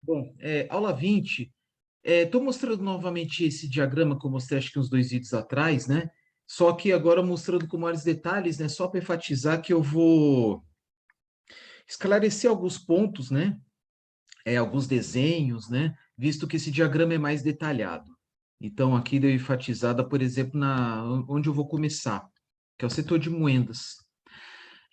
Bom, aula 20. Estou mostrando novamente esse diagrama que eu mostrei acho que uns 2 vídeos atrás, né? Só que agora mostrando com maiores detalhes, né? Só para enfatizar que eu vou esclarecer alguns pontos, né? Alguns desenhos, né? Visto que esse diagrama é mais detalhado. Então, aqui deu enfatizada, por exemplo, onde eu vou começar, que é o setor de moendas.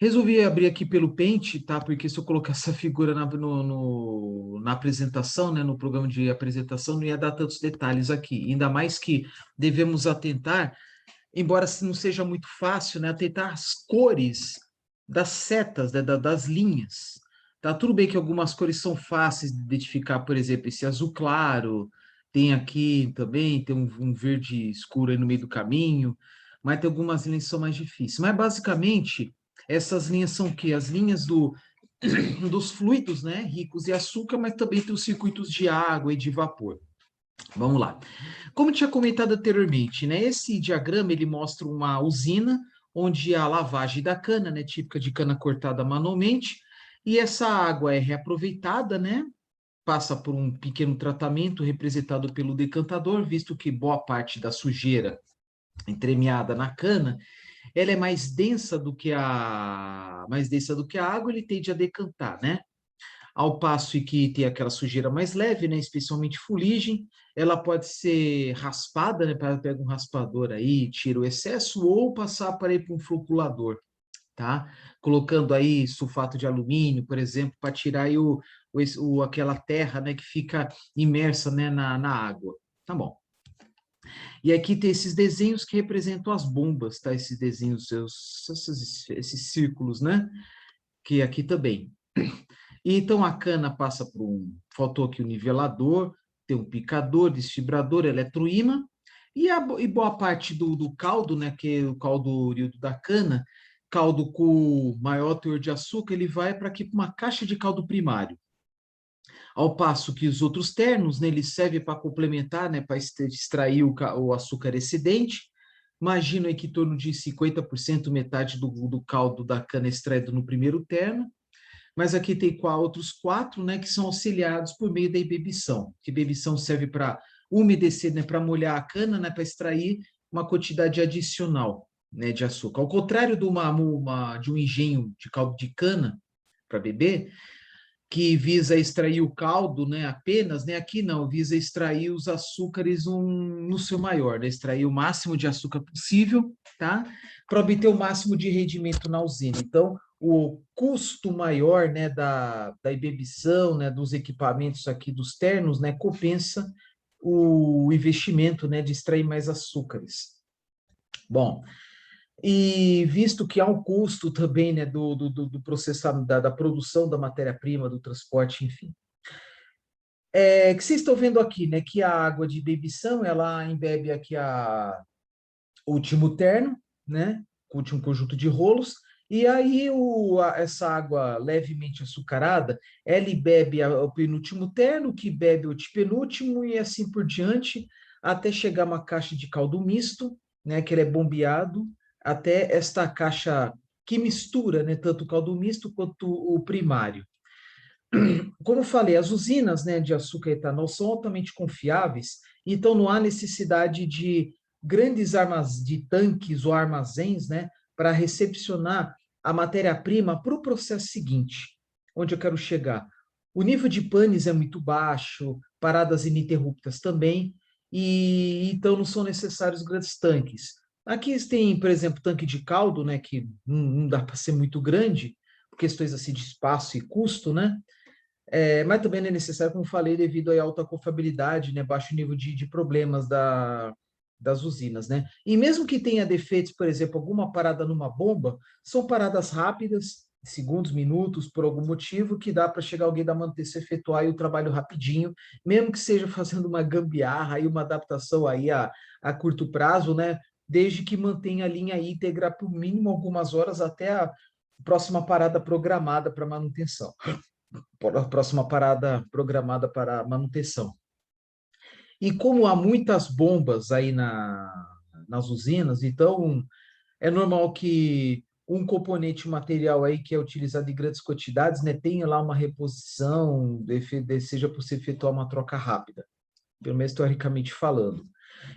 Resolvi abrir aqui pelo Paint, tá? Porque se eu colocar essa figura na apresentação, né? No programa de apresentação, não ia dar tantos detalhes aqui. Ainda mais que devemos atentar, embora não seja muito fácil, né? Atentar as cores das setas, né? Das linhas. Tá tudo bem que algumas cores são fáceis de identificar, por exemplo, esse azul claro, tem aqui também, tem um verde escuro aí no meio do caminho, mas tem algumas linhas que são mais difíceis. Mas basicamente, essas linhas são o quê? As linhas dos fluidos, né? Ricos em açúcar, mas também tem os circuitos de água e de vapor. Vamos lá. Como eu tinha comentado anteriormente, né? Esse diagrama ele mostra uma usina onde a lavagem da cana, né? Típica de cana cortada manualmente, e essa água é reaproveitada, né? Passa por um pequeno tratamento representado pelo decantador, visto que boa parte da sujeira entremeada na cana, ela é mais densa do que a água, ele tende a decantar, né? Ao passo que tem aquela sujeira mais leve, né, especialmente fuligem, ela pode ser raspada, né, pega um raspador aí, tira o excesso, ou passar para ir para um floculador, tá? Colocando aí sulfato de alumínio, por exemplo, para tirar aí aquela terra, né, que fica imersa, né, na água. Tá bom. E aqui tem esses desenhos que representam as bombas, tá? Esses desenhos, esses círculos, né? Que aqui também. E então a cana passa por faltou aqui o nivelador, tem um picador, desfibrador, eletroímã, e boa parte do caldo, né, que é o caldo oriundo da cana, caldo com maior teor de açúcar, ele vai para aqui para uma caixa de caldo primário. Ao passo que os outros ternos, né, eles servem para complementar, né, para extrair o açúcar excedente. Imagino aí que em torno de 50%, metade do caldo da cana extraído no primeiro terno, mas aqui tem outros quatro, né, que são auxiliados por meio da embebição, que embebição serve para umedecer, né, para molhar a cana, né, para extrair uma quantidade adicional, né, de açúcar. Ao contrário de um engenho de caldo de cana para beber, que visa extrair o caldo, né, apenas, né, aqui não, visa extrair os açúcares no seu maior, né, extrair o máximo de açúcar possível, tá, para obter o máximo de rendimento na usina. Então, o custo maior, né, da embebição, né, dos equipamentos aqui, dos ternos, né, compensa o investimento, né, de extrair mais açúcares. Bom, e visto que há um custo também, né, do processamento, da produção da matéria-prima, do transporte, enfim. Que vocês estão vendo aqui, né, que a água de bebição, ela embebe aqui o último terno, né, o último conjunto de rolos, e aí essa água levemente açucarada, ela bebe o penúltimo terno, que bebe o antepenúltimo, e assim por diante, até chegar uma caixa de caldo misto, né, que ele é bombeado, até esta caixa que mistura, né, tanto o caldo misto quanto o primário. Como eu falei, as usinas, né, de açúcar e etanol são altamente confiáveis, então não há necessidade de grandes armas de tanques ou armazéns, né, para recepcionar a matéria-prima para o processo seguinte, onde eu quero chegar. O nível de panes é muito baixo, paradas ininterruptas também, e então não são necessários grandes tanques. Aqui tem, por exemplo, tanque de caldo, né, que não dá para ser muito grande, por questões assim de espaço e custo, né? Mas também não é necessário, como falei, devido à alta confiabilidade, né, baixo nível de problemas das usinas, né? E mesmo que tenha defeitos, por exemplo, alguma parada numa bomba, são paradas rápidas, segundos, minutos, por algum motivo, que dá para chegar alguém da manutenção efetuar aí o trabalho rapidinho, mesmo que seja fazendo uma gambiarra e uma adaptação aí a curto prazo, né? Desde que mantenha a linha íntegra por mínimo algumas horas até a próxima parada programada para manutenção, a próxima parada programada para manutenção. E como há muitas bombas aí nas usinas, então é normal que um componente material aí que é utilizado em grandes quantidades, né, tenha lá uma reposição, seja possível efetuar uma troca rápida, pelo menos teoricamente falando.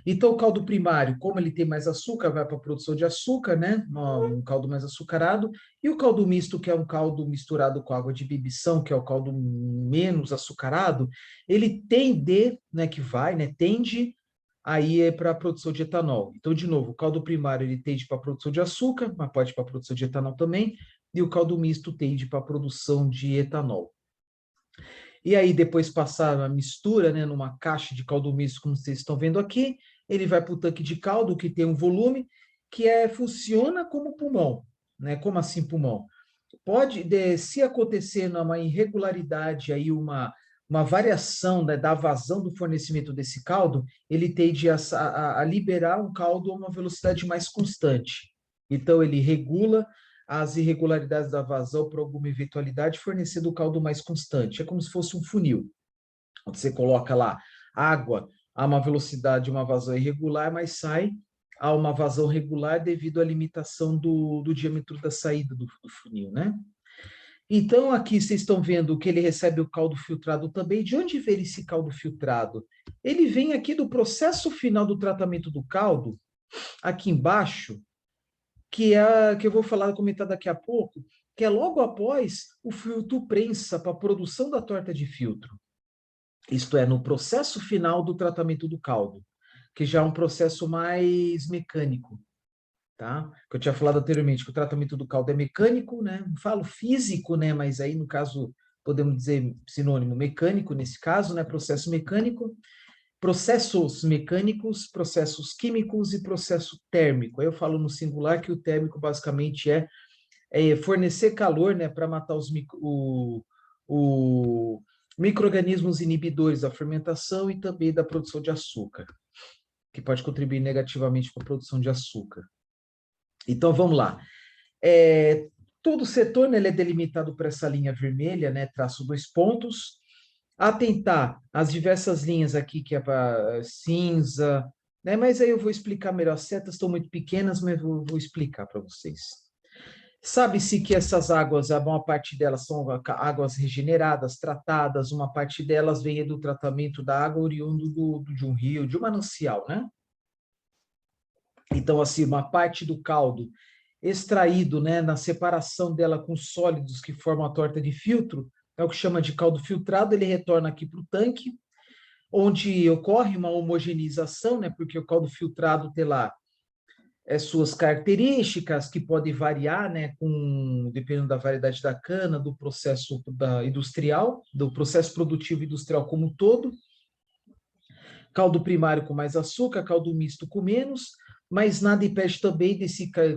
Então, o caldo primário, como ele tem mais açúcar, vai para a produção de açúcar, né? Um caldo mais açucarado. E o caldo misto, que é um caldo misturado com água de bebição, que é o caldo menos açucarado, ele tende, né, que vai, né, tende aí é para a produção de etanol. Então, de novo, o caldo primário ele tende para a produção de açúcar, mas pode para a produção de etanol também, e o caldo misto tende para a produção de etanol. E aí, depois passar a mistura, né, numa caixa de caldo misto, como vocês estão vendo aqui, ele vai para o tanque de caldo, que tem um volume, funciona como pulmão. Né? Como assim pulmão? Se acontecer uma irregularidade, aí uma variação, né, da vazão do fornecimento desse caldo, ele tende a liberar um caldo a uma velocidade mais constante. Então, ele regula as irregularidades da vazão para alguma eventualidade, fornecendo o caldo mais constante. É como se fosse um funil, onde você coloca lá água a uma velocidade, uma vazão irregular, mas sai a uma vazão regular devido à limitação do diâmetro da saída do funil, né? Então, aqui vocês estão vendo que ele recebe o caldo filtrado também. De onde vem esse caldo filtrado? Ele vem aqui do processo final do tratamento do caldo, aqui embaixo, que eu vou comentar daqui a pouco, que é logo após o filtro prensa para a produção da torta de filtro. Isto é, no processo final do tratamento do caldo, que já é um processo mais mecânico, tá? Que eu tinha falado anteriormente, que o tratamento do caldo é mecânico, né? Não falo físico, né? Mas aí, no caso, podemos dizer sinônimo mecânico, nesse caso, né? Processo mecânico, processos mecânicos, processos químicos e processo térmico. Aí eu falo no singular que o térmico basicamente é fornecer calor, né, para matar o micro-organismos inibidores da fermentação e também da produção de açúcar, que pode contribuir negativamente para a produção de açúcar. Então, vamos lá. Todo o setor, né, ele é delimitado por essa linha vermelha, né, traço 2 pontos. Atentar às diversas linhas aqui, que é para cinza, né, mas aí eu vou explicar melhor. As setas estão muito pequenas, mas vou explicar para vocês. Sabe-se que essas águas, a maior parte delas são águas regeneradas, tratadas, uma parte delas vem do tratamento da água oriundo de um rio, de um manancial, né? Então, assim, uma parte do caldo extraído, né, na separação dela com sólidos que formam a torta de filtro, é o que chama de caldo filtrado, ele retorna aqui para o tanque, onde ocorre uma homogeneização, né, porque o caldo filtrado tem lá suas características que podem variar, né, dependendo da variedade da cana, do processo industrial, do processo produtivo industrial como um todo. Caldo primário com mais açúcar, caldo misto com menos, mas nada impede também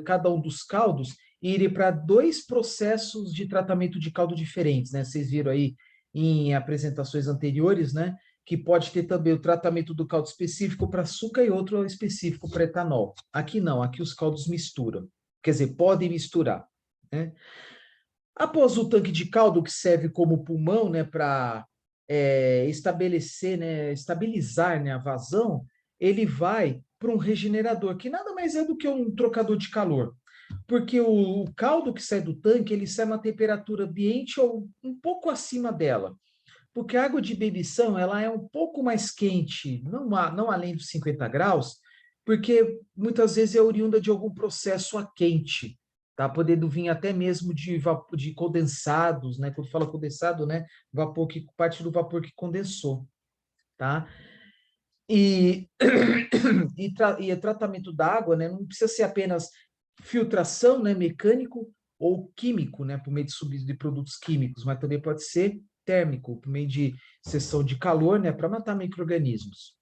cada um dos caldos ir para 2 processos de tratamento de caldo diferentes, né? Vocês viram aí em apresentações anteriores, né? Que pode ter também o tratamento do caldo específico para açúcar e outro específico para etanol. Aqui não, aqui os caldos misturam. Quer dizer, podem misturar, né? Após o tanque de caldo, que serve como pulmão, né, para estabelecer, né, estabilizar, né, a vazão, ele vai para um regenerador, que nada mais é do que um trocador de calor. Porque o caldo que sai do tanque, ele sai a uma temperatura ambiente ou um pouco acima dela. Porque a água de bebição, ela é um pouco mais quente, não além dos 50 graus, porque muitas vezes é oriunda de algum processo a quente, tá? Podendo vir até mesmo de condensados, né? Quando fala condensado, né? Parte do vapor que condensou, tá? E, e tratamento da água, né? Não precisa ser apenas filtração, né? Mecânico ou químico, né? Por meio de produtos químicos, mas também pode ser térmico, por meio de seção de calor, né? Para matar micro-organismos.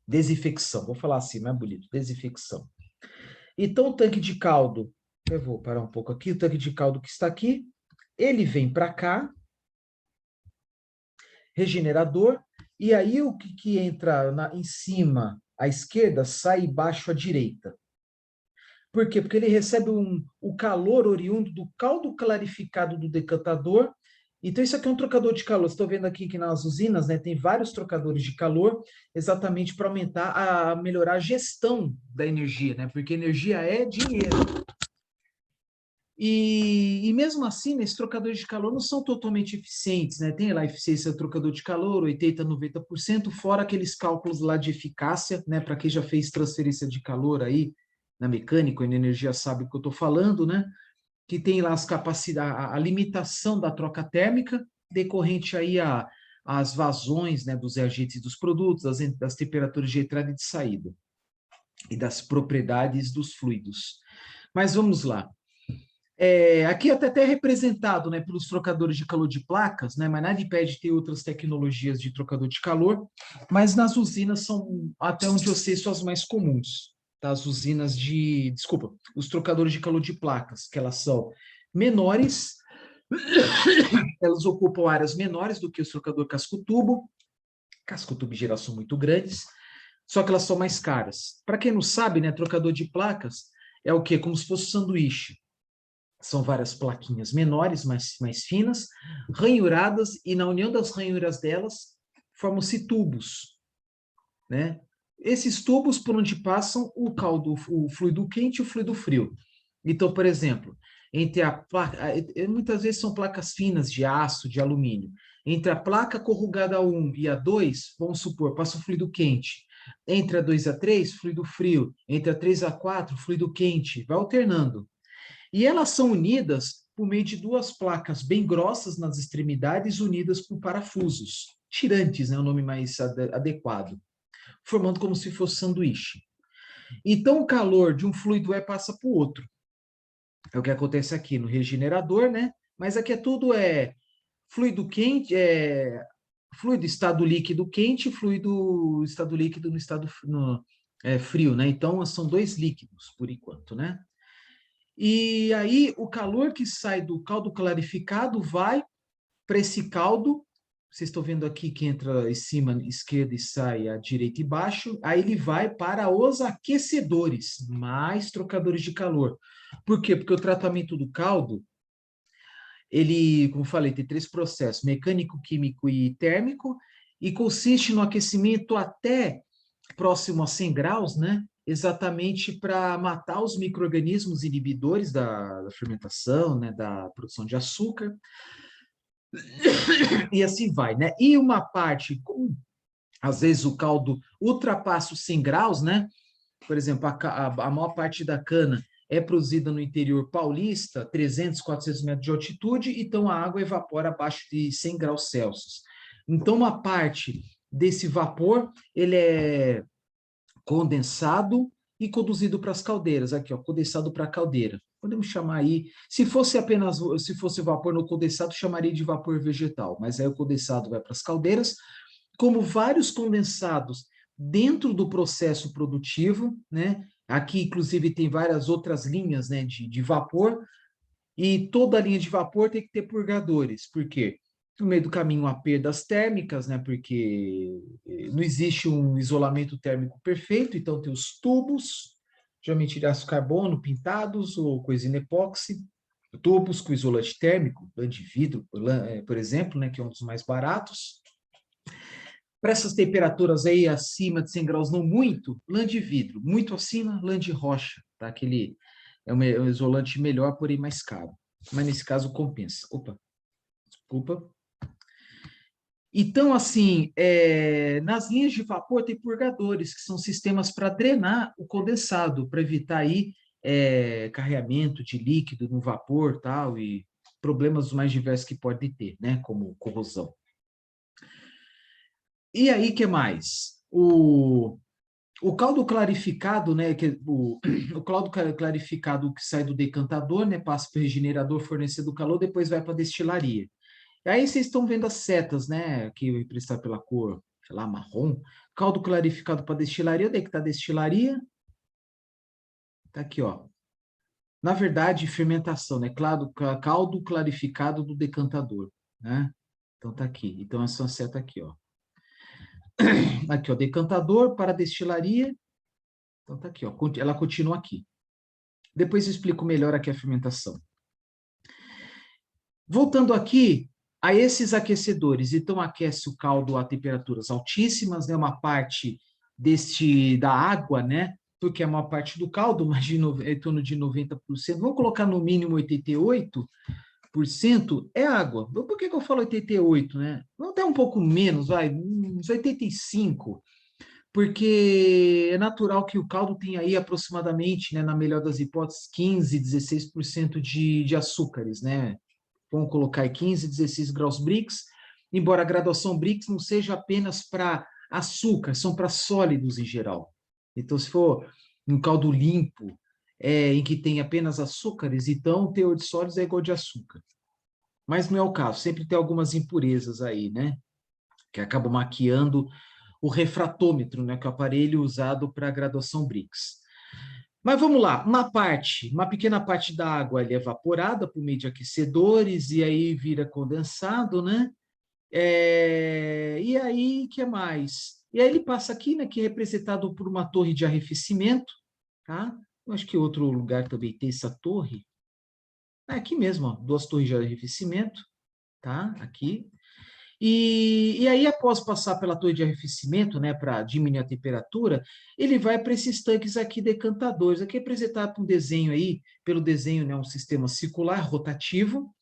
Desinfecção, vou falar assim, mais bonito, desinfecção. Então, o tanque de caldo, eu vou parar um pouco aqui, o tanque de caldo que está aqui, ele vem para cá, regenerador, e aí o que entra em cima, à esquerda, sai embaixo à direita. Por quê? Porque ele recebe o calor oriundo do caldo clarificado do decantador. Então, isso aqui é um trocador de calor. Vocês estão vendo aqui que nas usinas, né, tem vários trocadores de calor, exatamente para melhorar a gestão da energia, né? Porque energia é dinheiro. E mesmo assim, né, esses trocadores de calor não são totalmente eficientes, né? Tem lá a eficiência do trocador de calor, 80%, 90%, fora aqueles cálculos lá de eficácia, né? Para quem já fez transferência de calor aí na mecânica ou na energia sabe o que eu estou falando, né? Que tem lá as capacidades, a limitação da troca térmica decorrente aí às vazões, né, dos reagentes dos produtos, das temperaturas de entrada e de saída e das propriedades dos fluidos. Mas vamos lá. Aqui até representado, né, pelos trocadores de calor de placas, né, mas nada impede de ter outras tecnologias de trocador de calor, mas nas usinas são, até onde eu sei, são as mais comuns. Tá? As usinas desculpa, os trocadores de calor de placas, que elas são menores, elas ocupam áreas menores do que os trocador casco-tubo de geração muito grandes, só que elas são mais caras. Para quem não sabe, né, trocador de placas é o quê? Como se fosse um sanduíche. São várias plaquinhas menores, mais finas, ranhuradas, e na união das ranhuras delas, formam-se tubos, né? Esses tubos por onde passam o fluido quente e o fluido frio. Então, por exemplo, entre a placa, muitas vezes são placas finas de aço, de alumínio. Entre a placa corrugada A1 e a 2, vamos supor, passa o fluido quente. Entre a 2 e a 3, fluido frio. Entre a 3 e a 4, fluido quente. Vai alternando. E elas são unidas por meio de duas placas bem grossas nas extremidades, unidas por parafusos. Tirantes, né, é o nome mais adequado. Formando como se fosse sanduíche. Então, o calor de um fluido passa para o outro. É o que acontece aqui no regenerador, né? Mas aqui tudo fluido quente, fluido estado líquido quente, fluido estado líquido no estado frio, né? Então, são dois líquidos, por enquanto, né? E aí, o calor que sai do caldo clarificado vai para esse caldo. Vocês estão vendo aqui que entra em cima, esquerda, e sai à direita e baixo. Aí ele vai para os aquecedores, mais trocadores de calor. Por quê? Porque o tratamento do caldo, ele, como falei, tem três processos: mecânico, químico e térmico, e consiste no aquecimento até próximo a 100 graus, né? Exatamente para matar os micro-organismos inibidores da fermentação, né? Da produção de açúcar, e assim vai, né? E uma parte, às vezes o caldo ultrapassa os 100 graus, né? Por exemplo, a maior parte da cana é produzida no interior paulista, 300, 400 metros de altitude, então a água evapora abaixo de 100 graus Celsius. Então, uma parte desse vapor, ele é condensado e conduzido para as caldeiras. Aqui, ó, condensado para a caldeira. Podemos chamar aí, se fosse vapor no condensado, chamaria de vapor vegetal, mas aí o condensado vai para as caldeiras, como vários condensados dentro do processo produtivo, né? Aqui, inclusive, tem várias outras linhas, né, de vapor, e toda linha de vapor tem que ter purgadores. Por quê? No meio do caminho há perdas térmicas, né? Porque não existe um isolamento térmico perfeito, então tem os tubos, geralmente de aço carbono pintados ou coisina epóxi, tubos com isolante térmico, lã de vidro, por exemplo, né? Que é um dos mais baratos. Para essas temperaturas aí acima de 100 graus, não muito, lã de vidro. Muito acima, lã de rocha, tá? Aquele é um isolante melhor, porém mais caro. Mas nesse caso compensa. Opa, desculpa. Então, assim, nas linhas de vapor tem purgadores, que são sistemas para drenar o condensado, para evitar aí carreamento de líquido no vapor, tal, e problemas mais diversos que pode ter, né, como corrosão. E aí, que mais? O caldo clarificado, né, o caldo clarificado que sai do decantador, né, passa para o regenerador fornecendo calor, depois vai para a destilaria. E aí vocês estão vendo as setas, né, aqui representado pela cor, sei lá, marrom. Caldo clarificado para destilaria, onde é que está a destilaria? Está aqui, ó. Na verdade, fermentação, né, caldo clarificado do decantador, né? Então tá aqui. Então essa seta aqui, ó. Aqui, ó, decantador para destilaria. Então tá aqui, ó. Ela continua aqui. Depois eu explico melhor aqui a fermentação. Voltando aqui a esses aquecedores, então aquece o caldo a temperaturas altíssimas, né? Uma parte da água, né? porque é a maior parte do caldo, mas em torno de 90%, vamos colocar no mínimo 88%, é água. Por que eu falo 88, né? Não até um pouco menos, vai, uns 85%, porque é natural que o caldo tenha aí aproximadamente, né, na melhor das hipóteses, 15, 16% de açúcares, né? Vamos colocar aí 15, 16 graus Brix, embora a graduação Brix não seja apenas para açúcar, são para sólidos em geral. Então, se for um caldo limpo, em que tem apenas açúcares, então o teor de sólidos é igual de açúcar. Mas não é o caso, sempre tem algumas impurezas aí, né? Que acabam maquiando o refratômetro, né? Que é o aparelho usado para a graduação Brix. Mas vamos lá, uma pequena parte da água é evaporada por meio de aquecedores e aí vira condensado, né? E aí, o que mais? E aí ele passa aqui, né, que é representado por uma torre de arrefecimento, tá? Eu acho que outro lugar também tem essa torre. Aqui mesmo, ó, 2 torres de arrefecimento, tá? Aqui. E aí, após passar pela torre de arrefecimento, né, para diminuir a temperatura, ele vai para esses tanques aqui decantadores. Aqui é apresentado um desenho aí, pelo desenho, né, um sistema circular rotativo.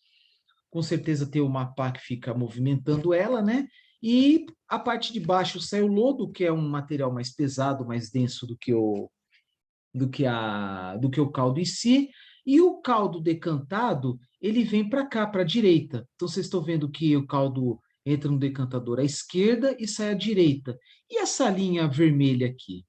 Com certeza tem uma pá que fica movimentando ela, né? E a parte de baixo sai o lodo, que é um material mais pesado, mais denso do que o caldo em si. E o caldo decantado, ele vem para cá, para a direita. Então, vocês estão vendo que o caldo entra no decantador à esquerda e sai à direita. E essa linha vermelha aqui,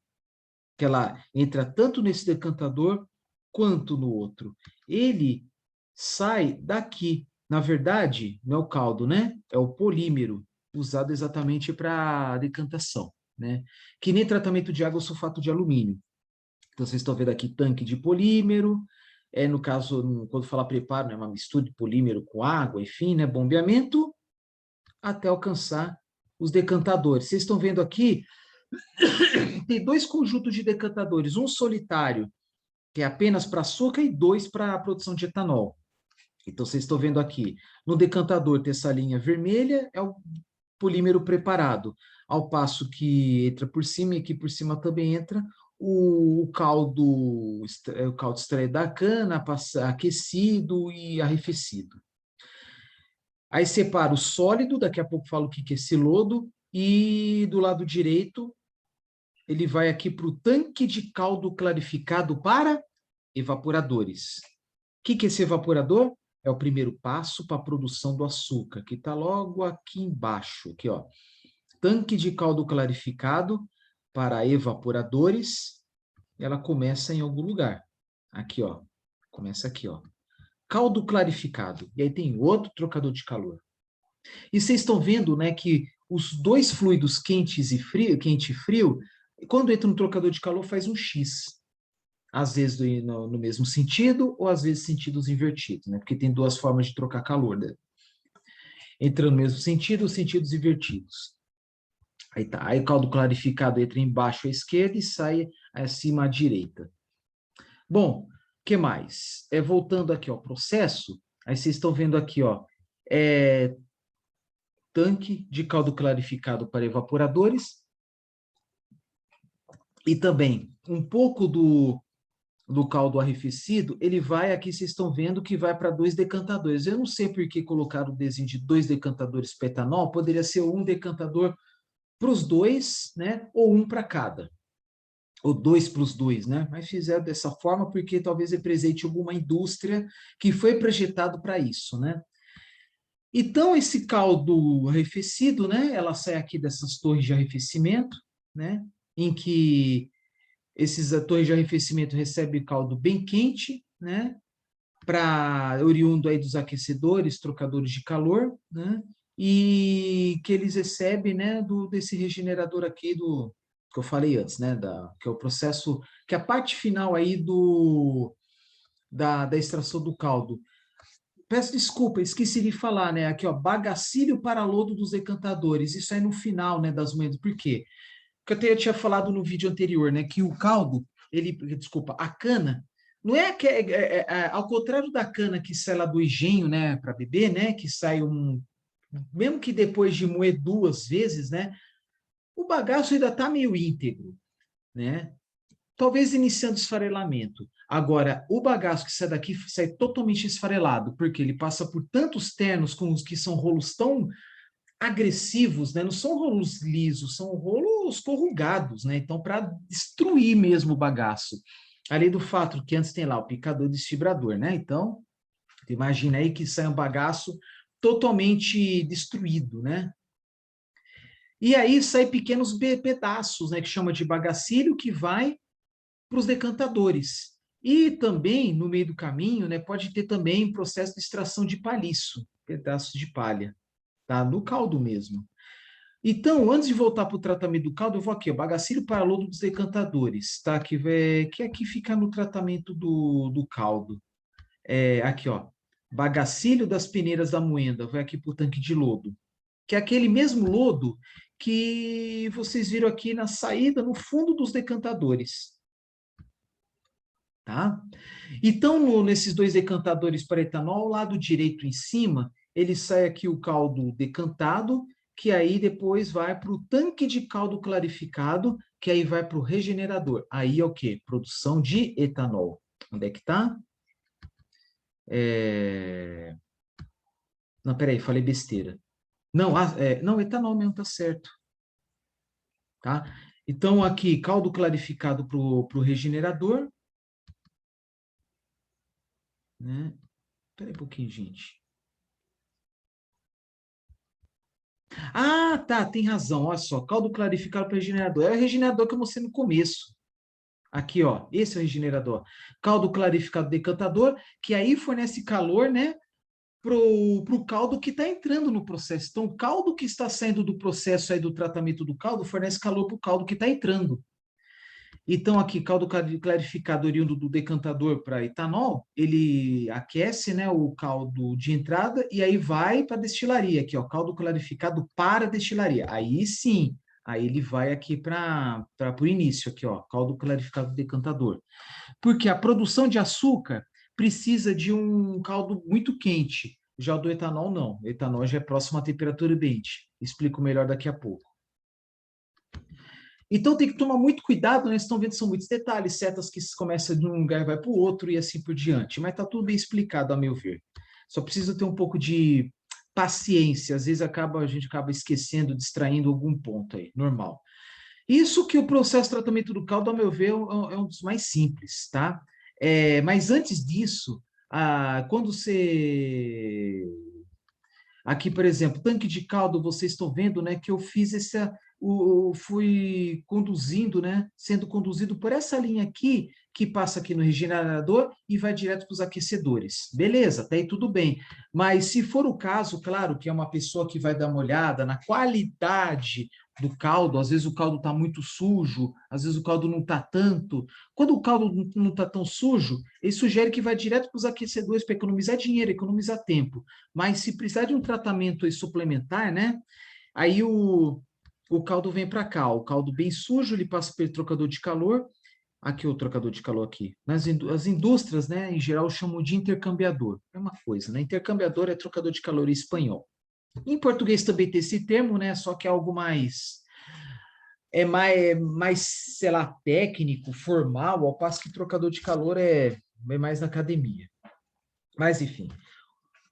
que ela entra tanto nesse decantador quanto no outro, ele sai daqui. Na verdade, não é o caldo, né? É o polímero, usado exatamente para decantação, né? Que nem tratamento de água ou sulfato de alumínio. Então, vocês estão vendo aqui tanque de polímero, no caso, quando fala preparo, é uma mistura de polímero com água, enfim, né? Bombeamento, até alcançar os decantadores. Vocês estão vendo aqui, tem 2 conjuntos de decantadores, um solitário, que é apenas para açúcar, e 2 para a produção de etanol. Então, vocês estão vendo aqui, no decantador tem essa linha vermelha, é o polímero preparado, ao passo que entra por cima, e aqui por cima também entra o caldo extraído da cana, aquecido e arrefecido. Aí separa o sólido, daqui a pouco falo o que é esse lodo, e do lado direito, ele vai aqui para o tanque de caldo clarificado para evaporadores. O que é esse evaporador? É o primeiro passo para a produção do açúcar, que está logo aqui embaixo, aqui, ó. Tanque de caldo clarificado para evaporadores. Ela começa em algum lugar. Aqui, ó. Começa aqui, ó. Caldo clarificado. E aí tem outro trocador de calor. E vocês estão vendo, né, que os 2 fluidos quentes e frio, quente e frio, quando entra no trocador de calor faz um X. Às vezes no mesmo sentido, ou às vezes sentidos invertidos, né? Porque tem 2 formas de trocar calor, né? Entra no mesmo sentido, os sentidos invertidos. Aí tá. Aí o caldo clarificado entra embaixo à esquerda e sai acima à direita. Bom, o que mais? Voltando aqui ao processo, aí vocês estão vendo aqui, ó, tanque de caldo clarificado para evaporadores e também um pouco do caldo arrefecido, ele vai, aqui vocês estão vendo que vai para 2 decantadores. Eu não sei por que colocaram o desenho de 2 decantadores para etanol, poderia ser um decantador para os 2, né? Ou um para cada. Ou 2 para os 2, né? Mas fizeram dessa forma porque talvez represente alguma indústria que foi projetado para isso, né? Então, esse caldo arrefecido, né? Ela sai aqui dessas torres de arrefecimento, né? Em que esses torres de arrefecimento recebem caldo bem quente, né? Oriundo aí dos aquecedores, trocadores de calor, né? E que eles recebem, né, desse regenerador aqui que eu falei antes, né, que é o processo, que é a parte final aí da extração do caldo. Peço desculpa, esqueci de falar, né, aqui, ó, bagacílio para lodo dos decantadores, isso aí no final, né, das manhãs, por quê? Porque eu tinha falado no vídeo anterior, né, que o caldo, desculpa, a cana, não é que ao contrário da cana que sai lá do engenho, né, para beber, né, que sai mesmo que depois de moer 2 vezes, né, o bagaço ainda está meio íntegro, né? talvez iniciando esfarelamento. Agora, o bagaço que sai daqui sai totalmente esfarelado, porque ele passa por tantos ternos com os que são rolos tão agressivos, né? Não são rolos lisos, são rolos corrugados, né? Então, para destruir mesmo o bagaço. Além do fato que antes tem lá o picador desfibrador, né? Então, imagina aí que sai um bagaço totalmente destruído, né? E aí sai pequenos pedaços, né? Que chama de bagacilho, que vai para os decantadores. E também, no meio do caminho, né, pode ter também processo de extração de palhiço, pedaços de palha, tá? No caldo mesmo. Então, antes de voltar para o tratamento do caldo, eu vou aqui, ó, bagacilho para lodo dos decantadores, tá? Que aqui fica no tratamento do caldo. Aqui, ó, bagacilho das peneiras da moenda, vai aqui para o tanque de lodo, que é aquele mesmo lodo que vocês viram aqui na saída, no fundo dos decantadores. Tá? Então, nesses dois decantadores para etanol, ao lado direito em cima, ele sai aqui o caldo decantado, que aí depois vai para o tanque de caldo clarificado, que aí vai para o regenerador. Aí é o quê? Produção de etanol. Onde é que está? Não, peraí, falei besteira. Não, não, etanol mesmo, tá certo. Tá? Então, aqui, caldo clarificado para o regenerador. Né? Peraí um pouquinho, gente. Ah, tá, tem razão. Olha só, caldo clarificado para regenerador. É o regenerador que eu mostrei no começo. Aqui, ó, esse é o regenerador. Caldo clarificado decantador, que aí fornece calor, né, pro caldo que está entrando no processo. Então, o caldo que está saindo do processo aí do tratamento do caldo fornece calor para o caldo que está entrando. Então, aqui, caldo clarificado oriundo do decantador para etanol, ele aquece, né, o caldo de entrada e aí vai para a destilaria, aqui, ó, caldo clarificado para a destilaria. Aí sim, aí ele vai aqui para o início, aqui, ó, caldo clarificado do decantador. Porque a produção de açúcar precisa de um caldo muito quente. Já o do etanol, não. O etanol já é próximo à temperatura ambiente. Explico melhor daqui a pouco. Então tem que tomar muito cuidado, né? Vocês estão vendo que são muitos detalhes, setas que começam de um lugar e vai para o outro e assim por diante. Mas está tudo bem explicado, a meu ver. Só precisa ter um pouco de paciência. Às vezes a gente acaba esquecendo, distraindo algum ponto aí, normal. Isso que o processo de tratamento do caldo, a meu ver, é um dos mais simples, tá? Mas antes disso, quando você aqui, por exemplo, tanque de caldo, vocês estão vendo, né, que eu fiz fui conduzindo, né, sendo conduzido por essa linha aqui, que passa aqui no regenerador e vai direto para os aquecedores. Beleza, até aí tudo bem. Mas se for o caso, claro, que é uma pessoa que vai dar uma olhada na qualidade do caldo, às vezes o caldo está muito sujo, às vezes o caldo não está tanto. Quando o caldo não está tão sujo, ele sugere que vai direto para os aquecedores para economizar dinheiro, economizar tempo. Mas se precisar de um tratamento suplementar, né? Aí o caldo vem para cá. O caldo bem sujo, ele passa pelo trocador de calor. Aqui o trocador de calor aqui. As indústrias, né, em geral, chamam de intercambiador. É uma coisa, né? Intercambiador é trocador de calor em espanhol. Em português também tem esse termo, né? Só que é algo mais, sei lá, técnico, formal, ao passo que trocador de calor é mais na academia. Mas, enfim,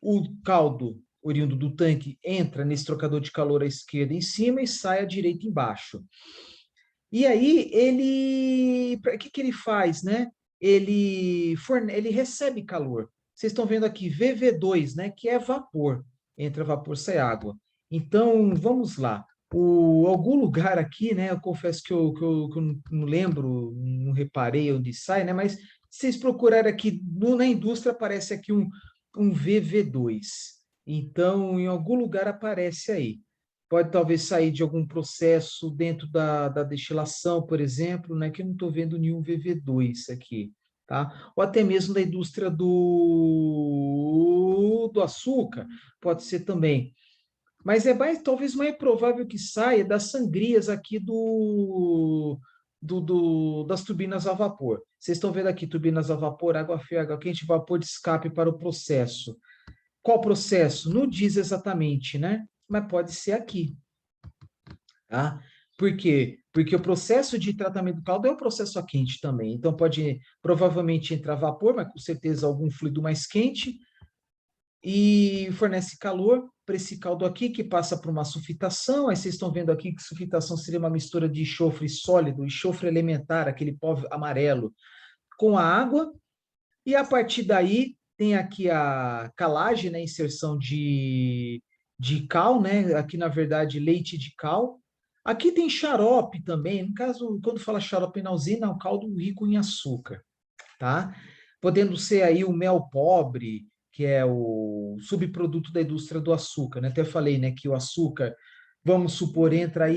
o caldo oriundo do tanque entra nesse trocador de calor à esquerda em cima e sai à direita embaixo. E aí, o que ele faz, né? Ele recebe calor. Vocês estão vendo aqui VV2, né? Que é vapor. Entra vapor, sai água. Então, vamos lá. Algum lugar aqui, né? Eu confesso que eu não lembro, não reparei onde sai, né? Mas se vocês procurarem aqui na indústria, aparece aqui um VV2. Então, em algum lugar aparece aí. Pode talvez sair de algum processo dentro da destilação, por exemplo, né? Que eu não estou vendo nenhum VV2 aqui, tá? Ou até mesmo da indústria do açúcar, pode ser também. Mas talvez mais provável que saia das sangrias aqui das turbinas a vapor. Vocês estão vendo aqui turbinas a vapor, água fria, água quente, vapor de escape para o processo. Qual processo? Não diz exatamente, né? Mas pode ser aqui, tá? Por quê? Porque o processo de tratamento do caldo é um processo a quente também. Então, pode provavelmente entrar vapor, mas com certeza algum fluido mais quente, e fornece calor para esse caldo aqui, que passa por uma sulfitação. Aí vocês estão vendo aqui que sulfitação seria uma mistura de enxofre sólido, enxofre elementar, aquele pó amarelo, com a água. E a partir daí, tem aqui a calagem, né, inserção de cal, né? Aqui, na verdade, leite de cal. Aqui tem xarope também. No caso, quando fala xarope na usina, é um caldo rico em açúcar, tá? Podendo ser aí o mel pobre, que é o subproduto da indústria do açúcar, né? Até falei, né, que o açúcar, vamos supor, entra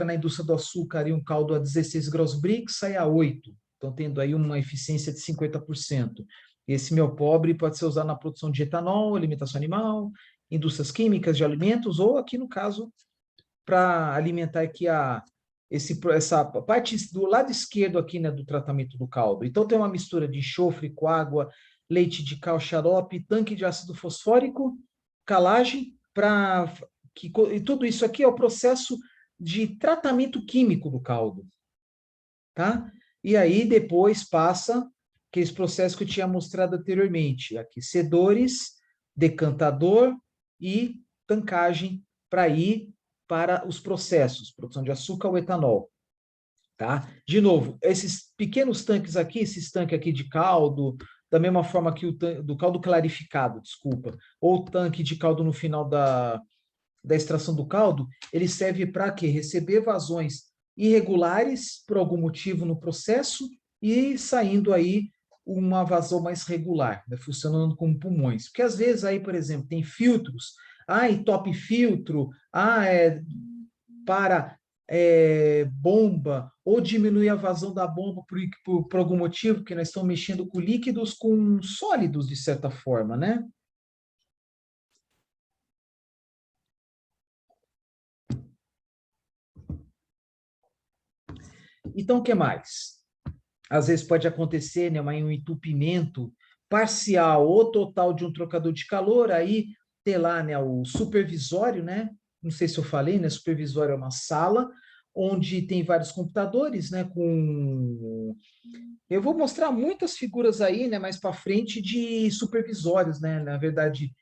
na indústria do açúcar aí um caldo a 16 graus Brix, sai a 8. Então, tendo aí uma eficiência de 50%. Esse mel pobre pode ser usado na produção de etanol, alimentação animal, indústrias químicas de alimentos, ou aqui no caso, para alimentar aqui essa parte do lado esquerdo aqui, né, do tratamento do caldo. Então, tem uma mistura de enxofre com água, leite de cal, xarope, tanque de ácido fosfórico, calagem, e tudo isso aqui é o processo de tratamento químico do caldo, tá? E aí depois passa aqueles processos que eu tinha mostrado anteriormente, aquecedores, decantador e tancagem para ir para os processos, produção de açúcar ou etanol, tá? De novo, esses pequenos tanques aqui, esses tanques aqui de caldo, da mesma forma que do caldo clarificado, desculpa, ou o tanque de caldo no final da extração do caldo, ele serve para quê? Receber vazões irregulares por algum motivo no processo e saindo aí uma vazão mais regular, né, funcionando como pulmões. Porque às vezes aí, por exemplo, tem filtros, e top filtro, para bomba, ou diminuir a vazão da bomba por algum motivo, que nós estamos mexendo com líquidos, com sólidos, de certa forma, né? Então, o que mais? Às vezes pode acontecer, né, um entupimento parcial ou total de um trocador de calor, aí ter lá, né, o supervisório, né? Não sei se eu falei, né? Supervisório é uma sala onde tem vários computadores, né, com eu vou mostrar muitas figuras aí, né, mais para frente de supervisórios, né? Na verdade,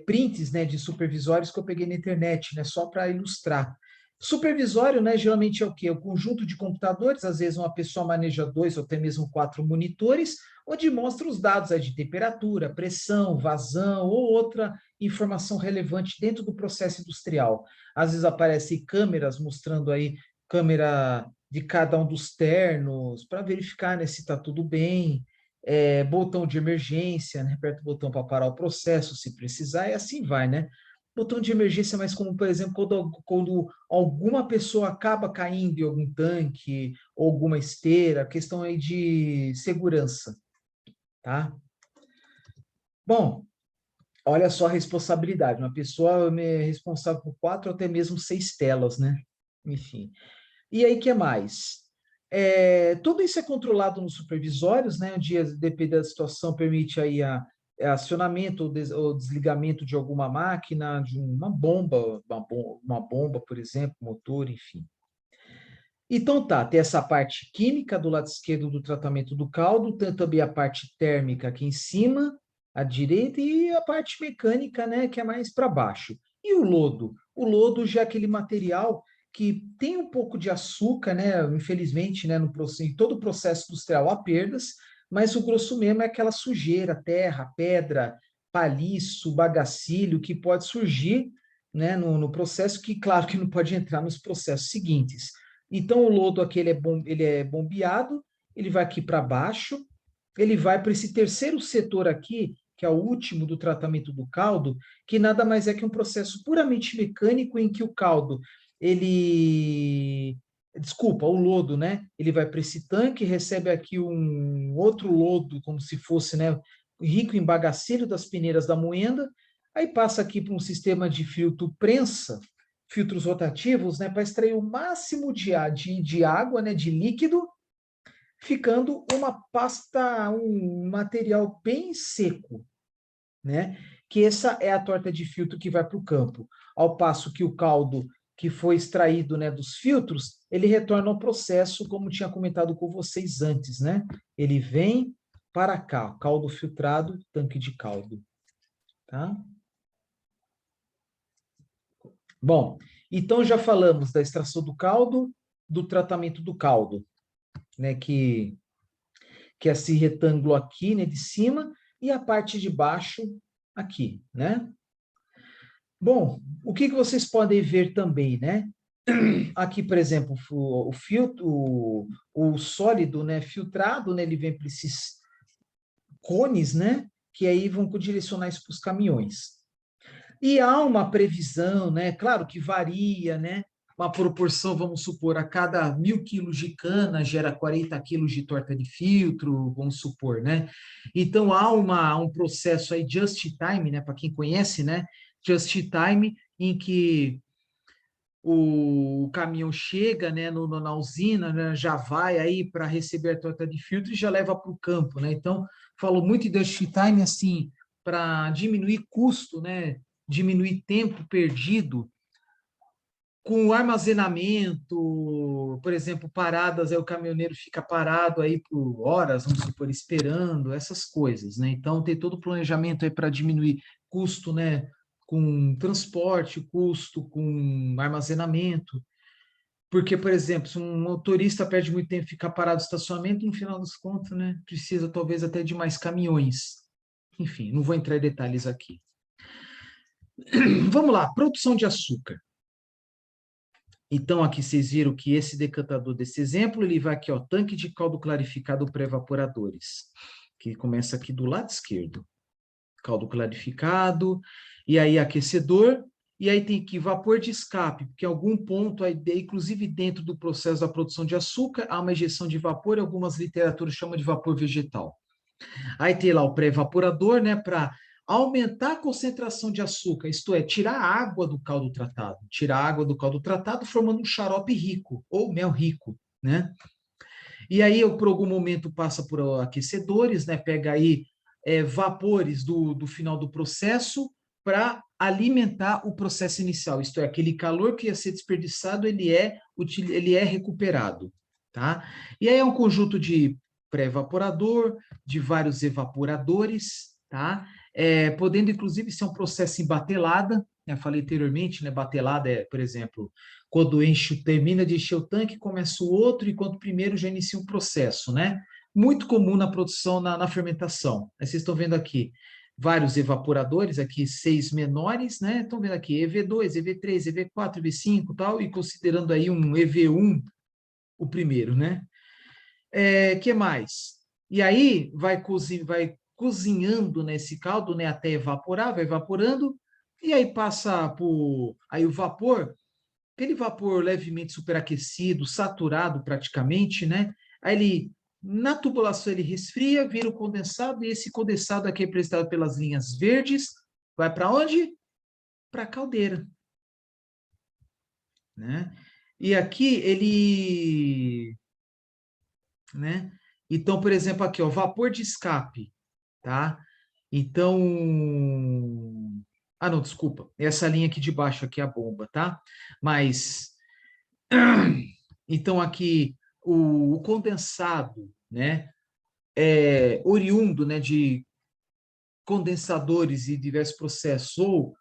prints, né, de supervisórios que eu peguei na internet, né, só para ilustrar. Supervisório, né, geralmente é o quê? O conjunto de computadores, às vezes uma pessoa maneja 2 ou até mesmo 4 monitores, onde mostra os dados aí de temperatura, pressão, vazão ou outra informação relevante dentro do processo industrial. Às vezes aparecem câmeras mostrando aí câmera de cada um dos ternos para verificar, né, se está tudo bem, botão de emergência, né, aperta o botão para parar o processo se precisar, e assim vai, né? Botão de emergência, mas como, por exemplo, quando alguma pessoa acaba caindo em algum tanque ou alguma esteira, questão aí de segurança, tá? Bom, olha só a responsabilidade. Uma pessoa é responsável por 4 ou até mesmo 6 telas, né? Enfim. E aí, que mais? Tudo isso é controlado nos supervisórios, né? Onde, dependendo da situação, permite aí acionamento ou desligamento de alguma máquina, de uma bomba, uma bomba, por exemplo, motor, enfim. Então tá, tem essa parte química do lado esquerdo do tratamento do caldo, tem também a parte térmica aqui em cima, à direita, e a parte mecânica, né, que é mais para baixo. E o lodo? O lodo já é aquele material que tem um pouco de açúcar, né, infelizmente, né, em todo o processo industrial há perdas, mas o grosso mesmo é aquela sujeira, terra, pedra, palhiço, bagacilho que pode surgir, né, no processo, que claro que não pode entrar nos processos seguintes. Então, o lodo aqui ele é bombeado, ele vai aqui para baixo, ele vai para esse terceiro setor aqui, que é o último do tratamento do caldo, que nada mais é que um processo puramente mecânico em que o caldo, ele... Desculpa, o lodo, né? Ele vai para esse tanque, recebe aqui um outro lodo, como se fosse, né, rico em bagacilho das peneiras da moenda, aí passa aqui para um sistema de filtro prensa, filtros rotativos, né, para extrair o máximo de água, né, de líquido, ficando uma pasta, um material bem seco, né? Que essa é a torta de filtro que vai para o campo. Ao passo que o caldo que foi extraído, né, dos filtros, ele retorna ao processo, como tinha comentado com vocês antes, né? Ele vem para cá, caldo filtrado, tanque de caldo, tá? Bom, então já falamos da extração do caldo, do tratamento do caldo, né, que é esse retângulo aqui, né, de cima, e a parte de baixo aqui, né? Bom, o que vocês podem ver também, né? Aqui, por exemplo, o filtro, o sólido, né, filtrado, né, ele vem para esses cones, né, que aí vão direcionar isso para os caminhões. E há uma previsão, né, claro que varia, né, uma proporção, vamos supor, a cada 1.000 quilos de cana gera 40 quilos de torta de filtro, vamos supor, né? Então há um processo aí just time, né, para quem conhece, né, just time, em que o caminhão chega, né, na usina, né, já vai aí para receber a torta de filtro e já leva para o campo, né? Então, falo muito em just time, assim, para diminuir custo, né, diminuir tempo perdido com o armazenamento, por exemplo, paradas, aí o caminhoneiro fica parado aí por horas, vamos supor, esperando, essas coisas, né? Então, tem todo o planejamento aí para diminuir custo, né, com transporte, custo com armazenamento. Porque, por exemplo, se um motorista perde muito tempo e ficar parado no estacionamento, no final das contas, né, precisa talvez até de mais caminhões. Enfim, não vou entrar em detalhes aqui. Vamos lá, produção de açúcar. Então, aqui vocês viram que esse decantador desse exemplo, ele vai aqui, ó, tanque de caldo clarificado pré-evaporadores, que começa aqui do lado esquerdo. Caldo clarificado, e aí aquecedor, e aí tem que vapor de escape, porque em algum ponto, aí, inclusive dentro do processo da produção de açúcar, há uma ejeção de vapor, algumas literaturas chamam de vapor vegetal. Aí tem lá o pré-evaporador, né, para aumentar a concentração de açúcar, isto é, tirar a água do caldo tratado, tirar a água do caldo tratado formando um xarope rico, ou mel rico, né? E aí, por algum momento, passa por aquecedores, né? Pega aí vapores do final do processo para alimentar o processo inicial, isto é, aquele calor que ia ser desperdiçado, ele é recuperado, tá? E aí é um conjunto de pré-evaporador, de vários evaporadores, tá? Podendo, inclusive, ser um processo em batelada, né? Falei anteriormente, né? Batelada é, por exemplo, quando termina de encher o tanque, começa o outro, e quando o primeiro já inicia um processo, né? Muito comum na produção, na fermentação. Aí vocês estão vendo aqui vários evaporadores, aqui 6 menores, né? Estão vendo aqui EV2, EV3, EV4, EV5 tal, e considerando aí um EV1, o primeiro, né? Que mais? E aí vai cozinhando nesse caldo, né, até evaporar, vai evaporando, e aí passa por aí o vapor, aquele vapor levemente superaquecido, saturado praticamente, né? Aí ele, na tubulação, ele resfria, vira o condensado, e esse condensado aqui é representado pelas linhas verdes, vai para onde? Para a caldeira, né? E aqui ele, né? Então, por exemplo, aqui, ó, vapor de escape, tá? Então, não, desculpa, essa linha aqui de baixo aqui é a bomba, tá? Mas então, aqui, o condensado, né, oriundo, né, de condensadores e diversos processos, ou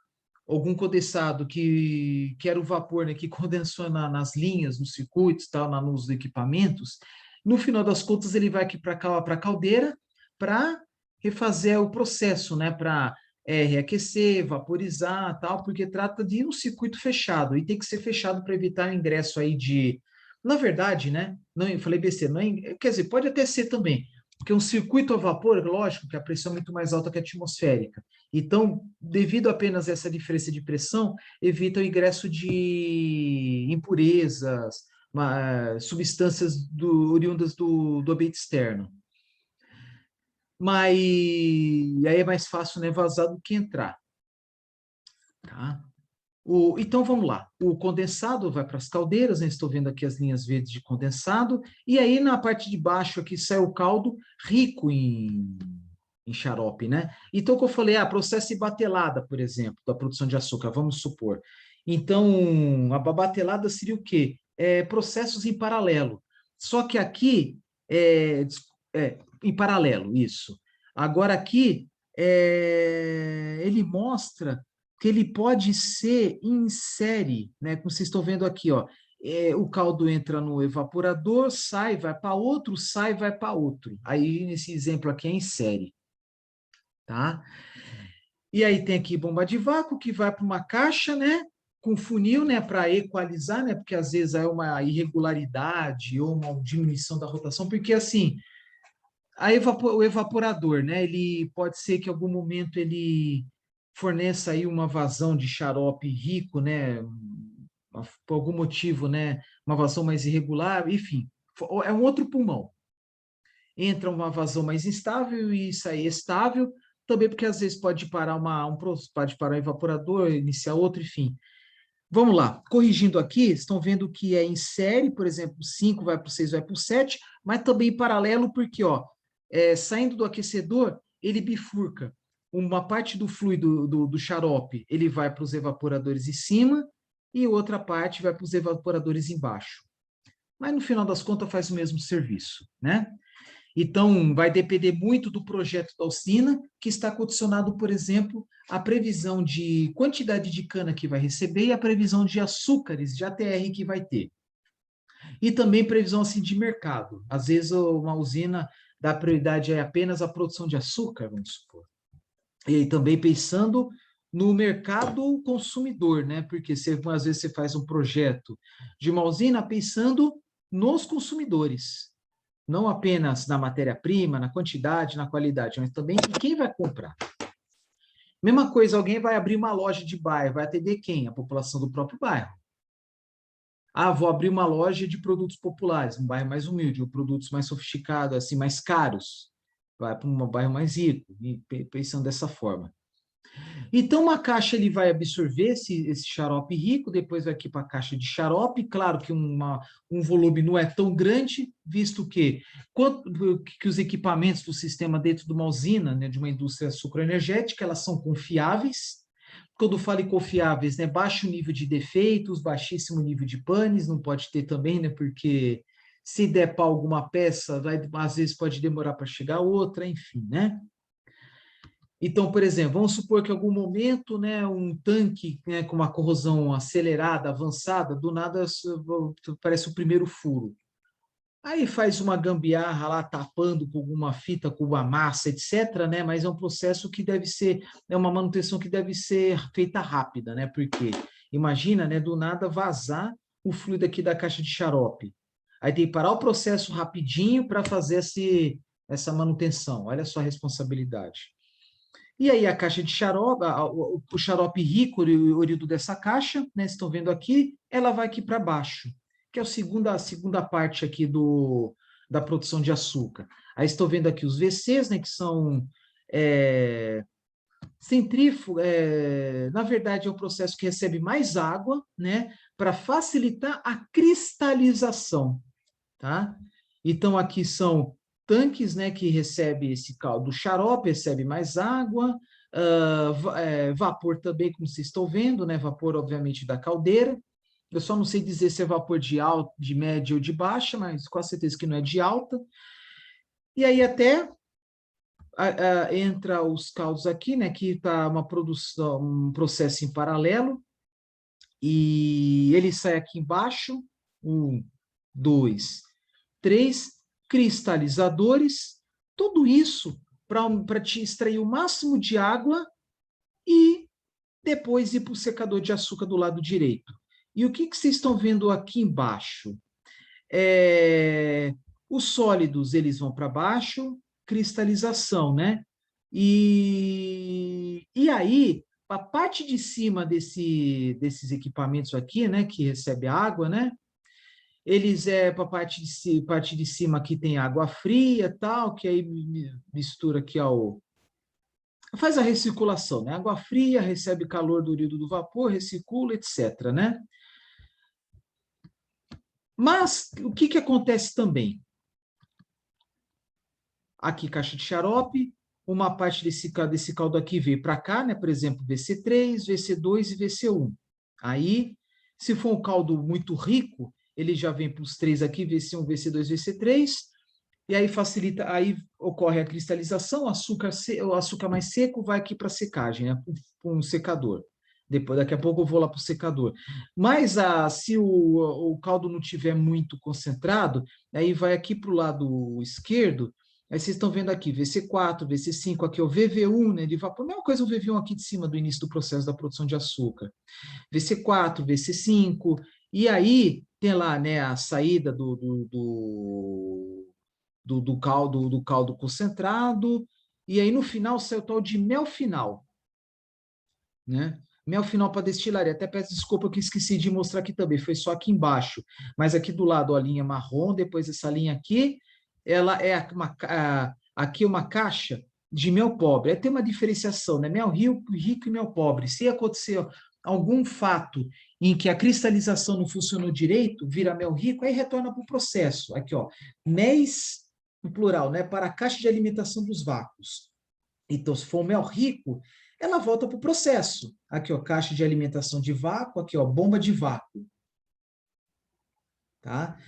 algum condensado que era o vapor, né, que condensou nas linhas, nos circuitos, tal, nos equipamentos, no final das contas, ele vai aqui para a caldeira para refazer o processo, né, para reaquecer, vaporizar, tal, porque trata de um circuito fechado, e tem que ser fechado para evitar o ingresso aí de... Na verdade, né, não, eu falei besteira, não, quer dizer, pode até ser também, porque um circuito a vapor, lógico que a pressão é muito mais alta que a atmosférica. Então, devido apenas a essa diferença de pressão, evita o ingresso de impurezas, substâncias oriundas do ambiente externo. Mas aí é mais fácil, né, vazar do que entrar. Tá? Então, vamos lá. O condensado vai para as caldeiras, né? Estou vendo aqui as linhas verdes de condensado, e aí na parte de baixo aqui sai o caldo rico em xarope, né? Então, que eu falei, processo de batelada, por exemplo, da produção de açúcar, vamos supor. Então, a babatelada seria o quê? Processos em paralelo. Só que aqui, em paralelo, isso. Agora aqui, ele mostra que ele pode ser em série, né? Como vocês estão vendo aqui, ó. O caldo entra no evaporador, sai, vai para outro, sai, vai para outro. Aí, nesse exemplo aqui, é em série, tá? E aí tem aqui bomba de vácuo que vai para uma caixa, né? Com funil, né? Para equalizar, né? Porque às vezes é uma irregularidade ou uma diminuição da rotação, porque assim, o evaporador, né? Ele pode ser que em algum momento ele forneça aí uma vazão de xarope rico, né? Por algum motivo, né? Uma vazão mais irregular, enfim, é um outro pulmão. Entra uma vazão mais instável e sai estável, também porque às vezes pode parar pode parar um evaporador, iniciar outro, enfim. Vamos lá, corrigindo aqui, estão vendo que é em série, por exemplo, 5 vai para o 6, vai para o 7, mas também em paralelo, porque ó, saindo do aquecedor, ele bifurca. Uma parte do fluido do xarope, ele vai para os evaporadores em cima, e outra parte vai para os evaporadores embaixo. Mas no final das contas faz o mesmo serviço, né? Então, vai depender muito do projeto da usina, que está condicionado, por exemplo, à previsão de quantidade de cana que vai receber e a previsão de açúcares, de ATR que vai ter. E também previsão assim, de mercado. Às vezes, uma usina dá prioridade apenas à produção de açúcar, vamos supor. E aí, também pensando no mercado consumidor, né? Porque às vezes você faz um projeto de uma usina pensando nos consumidores, não apenas na matéria-prima, na quantidade, na qualidade, mas também em quem vai comprar. Mesma coisa, alguém vai abrir uma loja de bairro, vai atender quem? A população do próprio bairro. Ah, vou abrir uma loja de produtos populares, um bairro mais humilde, ou produtos mais sofisticados, assim, mais caros. Vai para um bairro mais rico, pensando dessa forma. Então, uma caixa ele vai absorver esse xarope rico, depois vai aqui para a caixa de xarope. Claro que um volume não é tão grande, visto que os equipamentos do sistema dentro de uma usina, né, de uma indústria sucroenergética, elas são confiáveis. Quando falo em confiáveis, né, baixo nível de defeitos, baixíssimo nível de panes, não pode ter também, né, porque se der para alguma peça, às vezes pode demorar para chegar outra, enfim, né? Então, por exemplo, vamos supor que em algum momento, né, um tanque, né, com uma corrosão acelerada, avançada, do nada parece o primeiro furo. Aí faz uma gambiarra lá, tapando com alguma fita, com uma massa, etc., né? Mas é um processo que deve ser, é uma manutenção que deve ser feita rápida, né? Porque imagina, né, do nada vazar o fluido aqui da caixa de xarope. Aí tem que parar o processo rapidinho para fazer essa manutenção. Olha só a responsabilidade. E aí a caixa de xarope, o xarope rico, oriundo dessa caixa, né, vocês estão vendo aqui, ela vai aqui para baixo, que é a segunda parte aqui da produção de açúcar. Aí estão vendo aqui os VCs, né, que são centrífugo, na verdade é um processo que recebe mais água, né, para facilitar a cristalização, tá? Então aqui são tanques, né, que recebe esse caldo xarope, recebe mais água, vapor também, como vocês estão vendo, né, vapor obviamente da caldeira. Eu só não sei dizer se é vapor de alta, de média ou de baixa, mas com certeza que não é de alta. E aí até entra os caldos aqui, né, que está uma produção, um processo em paralelo, e ele sai aqui embaixo, 1, 2, 3 cristalizadores, tudo isso para te extrair o máximo de água e depois ir para o secador de açúcar do lado direito. E o que vocês estão vendo aqui embaixo? Os sólidos, eles vão para baixo, cristalização, né? E aí, a parte de cima desses equipamentos aqui, né, que recebe água, né? Eles para a parte de cima aqui tem água fria, tal, que aí mistura aqui faz a recirculação, né? Água fria recebe calor do urido do vapor, recircula, etc, né? Mas o que acontece também? Aqui caixa de xarope, uma parte desse caldo aqui veio para cá, né? Por exemplo, VC3, VC2 e VC1. Aí, se for um caldo muito rico, ele já vem para os três aqui, VC1, VC2, VC3, e aí facilita, aí ocorre a cristalização, o açúcar mais seco vai aqui para a secagem, né, para um secador. Depois, daqui a pouco eu vou lá para o secador. Mas se o caldo não tiver muito concentrado, aí vai aqui para o lado esquerdo, aí vocês estão vendo aqui, VC4, VC5, aqui é o VV1, né, de vapor, mesma coisa o VV1 aqui de cima do início do processo da produção de açúcar. VC4, VC5, e aí tem lá, né, a saída do caldo concentrado, e aí no final sai o tal de mel final, né? Mel final para destilaria. Até peço desculpa que esqueci de mostrar aqui também, foi só aqui embaixo. Mas aqui do lado a linha marrom, depois essa linha aqui, ela é aqui uma caixa de mel pobre. Aí tem uma diferenciação, né? Mel rico e mel pobre. Se acontecer algum fato em que a cristalização não funcionou direito, vira mel rico, aí retorna para o processo. Aqui, ó, MES, no plural, né? Para a caixa de alimentação dos vácuos. Então, se for mel rico, ela volta para o processo. Aqui, ó, caixa de alimentação de vácuo, aqui, ó, bomba de vácuo. Tá?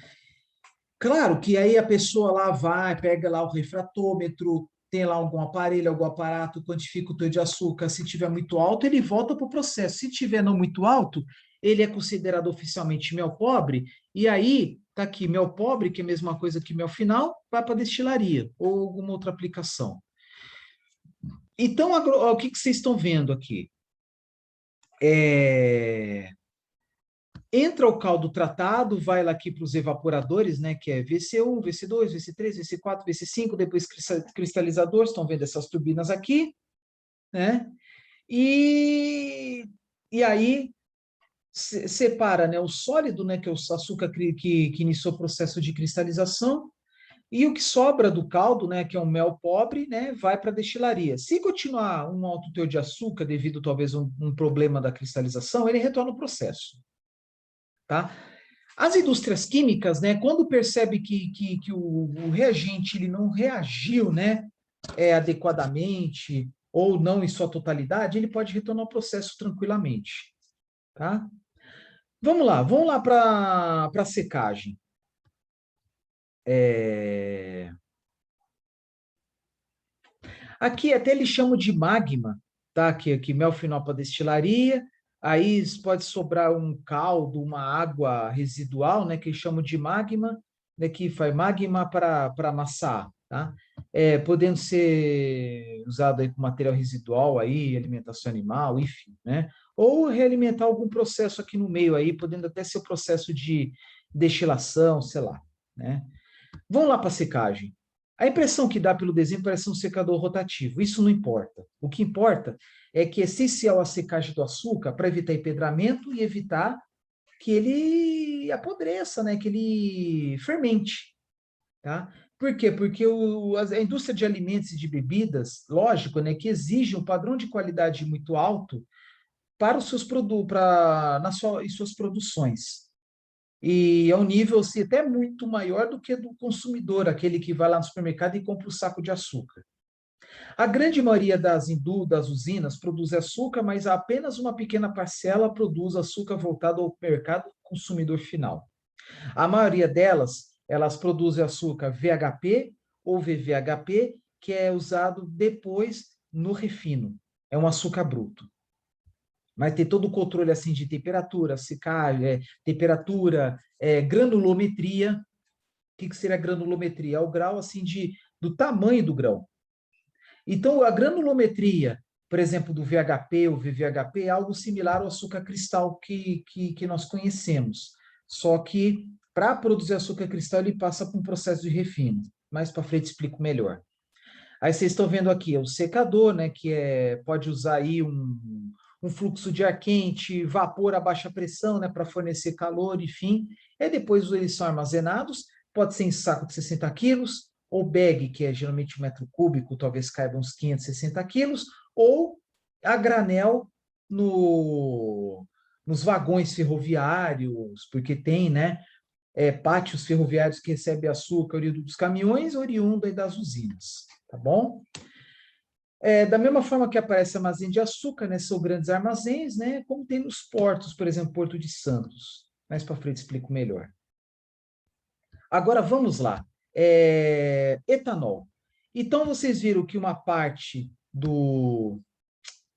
Claro que aí a pessoa lá vai, pega lá o refratômetro, tem lá algum aparelho, algum aparato, quantifica o teor de açúcar. Se tiver muito alto, ele volta para o processo. Se tiver não muito alto, ele é considerado oficialmente mel pobre, e aí tá aqui, mel pobre, que é a mesma coisa que mel final, vai para destilaria ou alguma outra aplicação. Então, o que vocês estão vendo aqui? Entra o caldo tratado, vai lá aqui para os evaporadores, né, que é VC1, VC2, VC3, VC4, VC5, depois cristalizador, estão vendo essas turbinas aqui, né? E aí separa, né, o sólido, né, que é o açúcar que iniciou o processo de cristalização, e o que sobra do caldo, né, que é um mel pobre, né, vai para a destilaria. Se continuar um alto teor de açúcar, devido talvez a um problema da cristalização, ele retorna ao processo. Tá? As indústrias químicas, né, quando percebe que o reagente ele não reagiu, né, adequadamente ou não em sua totalidade, ele pode retornar ao processo tranquilamente. Tá? Vamos lá para a secagem. Aqui até eles chamam de magma, tá? Aqui mel final para destilaria, aí pode sobrar um caldo, uma água residual, né? Que eles chamam de magma, né? Que faz magma para amassar, tá? Podendo ser usado aí com material residual aí, alimentação animal, enfim, né? Ou realimentar algum processo aqui no meio aí, podendo até ser o processo de destilação, sei lá, né? Vamos lá para a secagem. A impressão que dá pelo desenho parece um secador rotativo. Isso não importa. O que importa é que é essencial a secagem do açúcar para evitar empedramento e evitar que ele apodreça, né? Que ele fermente. Tá? Por quê? Porque a indústria de alimentos e de bebidas, lógico, né, que exige um padrão de qualidade muito alto para os seus produtos, em suas produções. E é um nível assim, até muito maior do que do consumidor, aquele que vai lá no supermercado e compra o saco de açúcar. A grande maioria das usinas produz açúcar, mas apenas uma pequena parcela produz açúcar voltado ao mercado consumidor final. A maioria delas, elas produzem açúcar VHP ou VVHP, que é usado depois no refino. É um açúcar bruto. Mas tem todo o controle assim de temperatura, secagem, temperatura, granulometria. O que seria a granulometria? É o grau assim do tamanho do grão. Então, a granulometria, por exemplo, do VHP ou VVHP, é algo similar ao açúcar cristal que nós conhecemos. Só que, para produzir açúcar cristal, ele passa por um processo de refino. Mais para frente explico melhor. Aí vocês estão vendo aqui o secador, né, que pode usar aí um fluxo de ar quente, vapor a baixa pressão, né, para fornecer calor, enfim. E depois eles são armazenados, pode ser em saco de 60 quilos, ou bag, que é geralmente 1 m3, talvez caiba uns 560 quilos, ou a granel nos vagões ferroviários, porque tem, né, pátios ferroviários que recebem açúcar oriundo dos caminhões, oriundo das usinas, tá bom? Da mesma forma que aparece armazém de açúcar, né, são grandes armazéns, né, como tem nos portos, por exemplo, Porto de Santos. Mais para frente explico melhor. Agora vamos lá. Etanol. Então vocês viram que uma parte